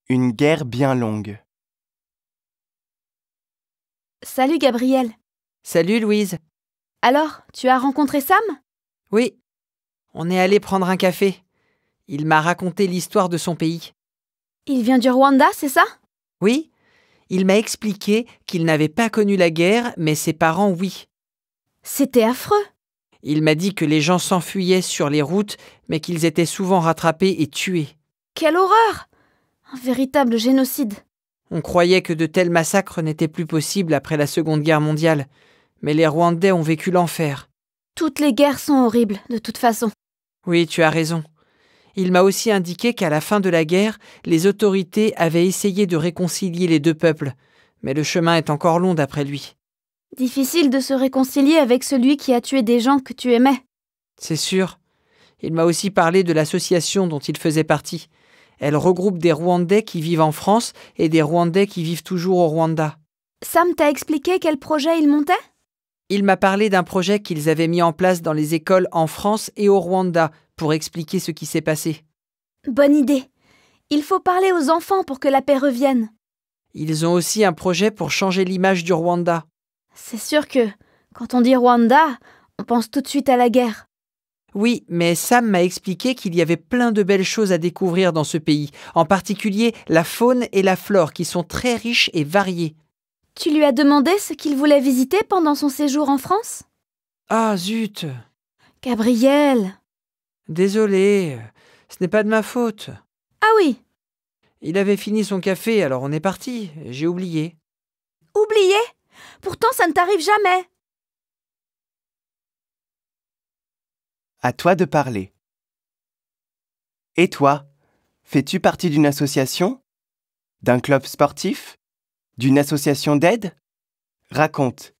Une guerre bien longue. Salut Gabriel. Salut Louise. Alors, tu as rencontré Sam? Oui, on est allé prendre un café. Il m'a raconté l'histoire de son pays. Il vient du Rwanda, c'est ça? Oui, il m'a expliqué qu'il n'avait pas connu la guerre, mais ses parents oui. C'était affreux. Il m'a dit que les gens s'enfuyaient sur les routes, mais qu'ils étaient souvent rattrapés et tués. Quelle horreur! Un véritable génocide. On croyait que de tels massacres n'étaient plus possibles après la Seconde Guerre mondiale, mais les Rwandais ont vécu l'enfer. Toutes les guerres sont horribles, de toute façon. Oui, tu as raison. Il m'a aussi indiqué qu'à la fin de la guerre, les autorités avaient essayé de réconcilier les deux peuples, mais le chemin est encore long d'après lui. Difficile de se réconcilier avec celui qui a tué des gens que tu aimais. C'est sûr. Il m'a aussi parlé de l'association dont il faisait partie. Elle regroupe des Rwandais qui vivent en France et des Rwandais qui vivent toujours au Rwanda. Sam t'a expliqué quel projet il montait? Il m'a parlé d'un projet qu'ils avaient mis en place dans les écoles en France et au Rwanda pour expliquer ce qui s'est passé. Bonne idée. Il faut parler aux enfants pour que la paix revienne. Ils ont aussi un projet pour changer l'image du Rwanda. C'est sûr que, quand on dit Rwanda, on pense tout de suite à la guerre. Oui, mais Sam m'a expliqué qu'il y avait plein de belles choses à découvrir dans ce pays, en particulier la faune et la flore qui sont très riches et variées. Tu lui as demandé ce qu'il voulait visiter pendant son séjour en France? Ah zut! Gabriel! Désolé, ce n'est pas de ma faute. Ah oui! Il avait fini son café, alors on est parti. J'ai oublié. Oublié? Pourtant, ça ne t'arrive jamais. À toi de parler. Et toi, fais-tu partie d'une association? D'un club sportif? D'une association d'aide? Raconte.